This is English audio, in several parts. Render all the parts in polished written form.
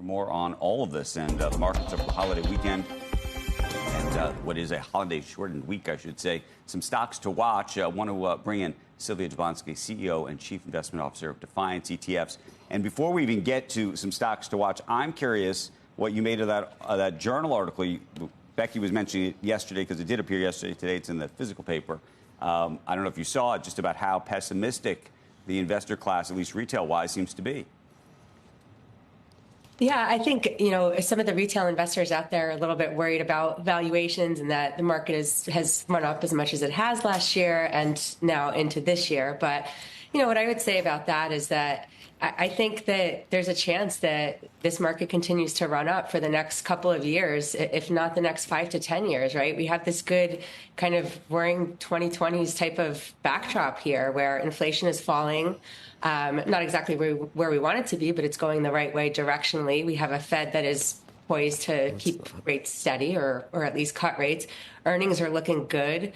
for more on all of this and the markets over the holiday weekend and what is a holiday-shortened week, I should say. Some stocks to watch. I want to bring in Sylvia Jablonski, CEO and Chief Investment Officer of Defiance ETFs. And before we even get to some stocks to watch, I'm curious what you made of that journal article. Becky was mentioning it yesterday because it did appear yesterday. Today it's in the physical paper. I don't know if you saw it, just about how pessimistic the investor class, at least retail-wise, seems to be. Yeah, I think, some of the retail investors out there are a little bit worried about valuations and that the market has run up as much as it has last year and now into this year. But, what I would say about that is that I think that there's a chance that this market continues to run up for the next couple of years, if not the next 5 to 10 years, right? We have this good kind of roaring 2020s type of backdrop here where inflation is falling. Not exactly where we want it to be, but it's going the right way directionally. We have a Fed that is poised to keep rates steady or at least cut rates. Earnings are looking good.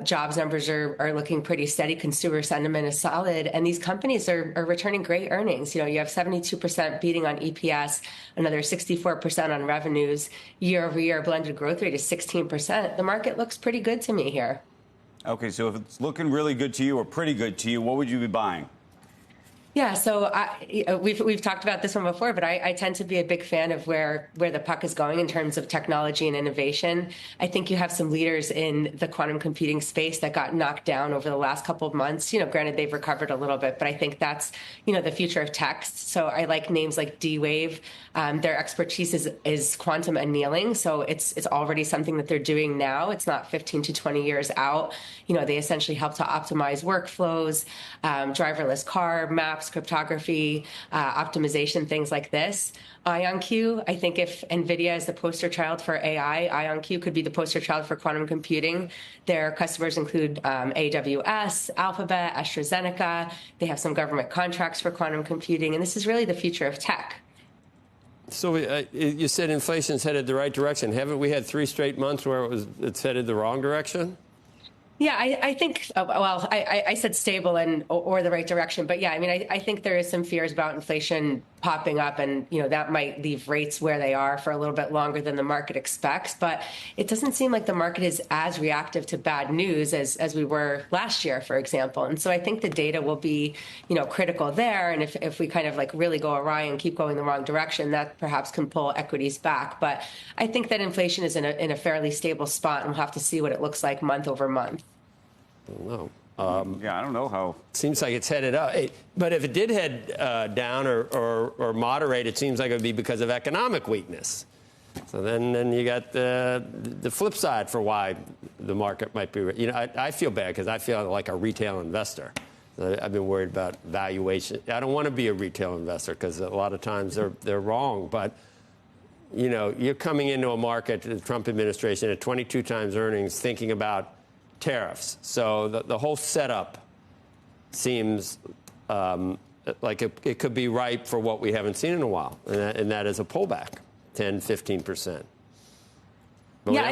Jobs numbers are looking pretty steady. Consumer sentiment is solid. And these companies are returning great earnings. You have 72% beating on EPS, another 64% on revenues. Year over year blended growth rate is 16%. The market looks pretty good to me here. Okay, so if it's looking really good to you or pretty good to you, what would you be buying? Yeah, so we've talked about this one before, but I tend to be a big fan of where the puck is going in terms of technology and innovation. I think you have some leaders in the quantum computing space that got knocked down over the last couple of months. Granted, they've recovered a little bit, but I think that's, the future of tech. So I like names like D-Wave. Their expertise is quantum annealing, so it's already something that they're doing now. It's not 15 to 20 years out. They essentially help to optimize workflows, driverless car maps, cryptography, optimization, things like this. IonQ, I think if NVIDIA is the poster child for AI, IonQ could be the poster child for quantum computing. Their customers include AWS, Alphabet, AstraZeneca. They have some government contracts for quantum computing, and this is really the future of tech. So you said inflation's headed the right direction. Haven't we had 3 straight months where it's headed the wrong direction? Yeah, I think, I said stable or the right direction. But yeah, I think there is some fears about inflation popping up and, that might leave rates where they are for a little bit longer than the market expects. But it doesn't seem like the market is as reactive to bad news as we were last year, for example. And so I think the data will be, critical there. And if we kind of really go awry and keep going the wrong direction, that perhaps can pull equities back. But I think that inflation is in a fairly stable spot, and we'll have to see what it looks like month over month. I don't know. Yeah, I don't know how. Seems like it's headed up. But if it did head down or moderate, it seems like it would be because of economic weakness. So then you got the flip side for why the market might be. I feel bad because I feel like a retail investor. I've been worried about valuation. I don't want to be a retail investor because a lot of times they're wrong. But you're coming into a market, the Trump administration, at 22 times earnings, thinking about tariffs. So the whole setup seems like it could be ripe for what we haven't seen in a while, and that is a pullback, 10, 15%. But yeah,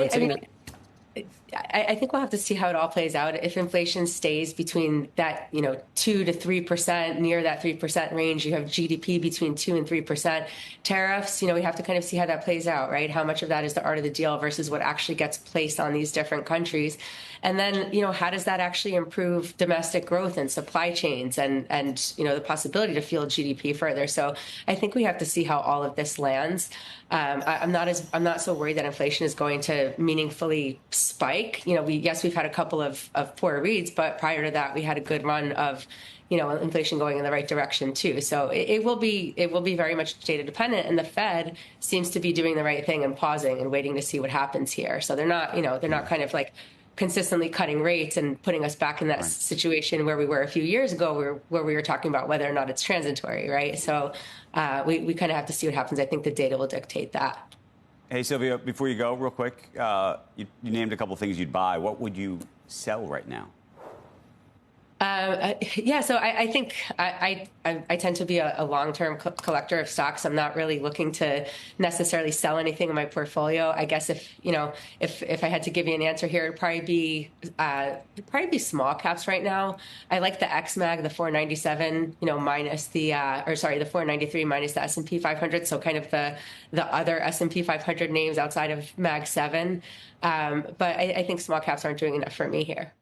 I think we'll have to see how it all plays out. If inflation stays between that, 2 to 3%, near that 3% range, you have GDP between 2 and 3%. Tariffs, we have to kind of see how that plays out, right? How much of that is the art of the deal versus what actually gets placed on these different countries. And then, how does that actually improve domestic growth and supply chains and the possibility to fuel GDP further? So I think we have to see how all of this lands. I'm not so worried that inflation is going to meaningfully spike. We've had a couple of poor reads, but prior to that, we had a good run of, inflation going in the right direction too. So it will be very much data dependent, and the Fed seems to be doing the right thing and pausing and waiting to see what happens here. So they're not kind of consistently cutting rates and putting us back in that situation where we were a few years ago, where we were talking about whether or not it's transitory, right? So we kind of have to see what happens. I think the data will dictate that. Hey, Sylvia, before you go, real quick, you named a couple things you'd buy. What would you sell right now? Yeah, so I think I tend to be a long-term collector of stocks. I'm not really looking to necessarily sell anything in my portfolio. I guess if I had to give you an answer here, it'd probably be small caps right now. I like the XMAG, the 497, minus the the 493 minus the S&P 500. So kind of the other S&P 500 names outside of Mag 7. But I think small caps aren't doing enough for me here.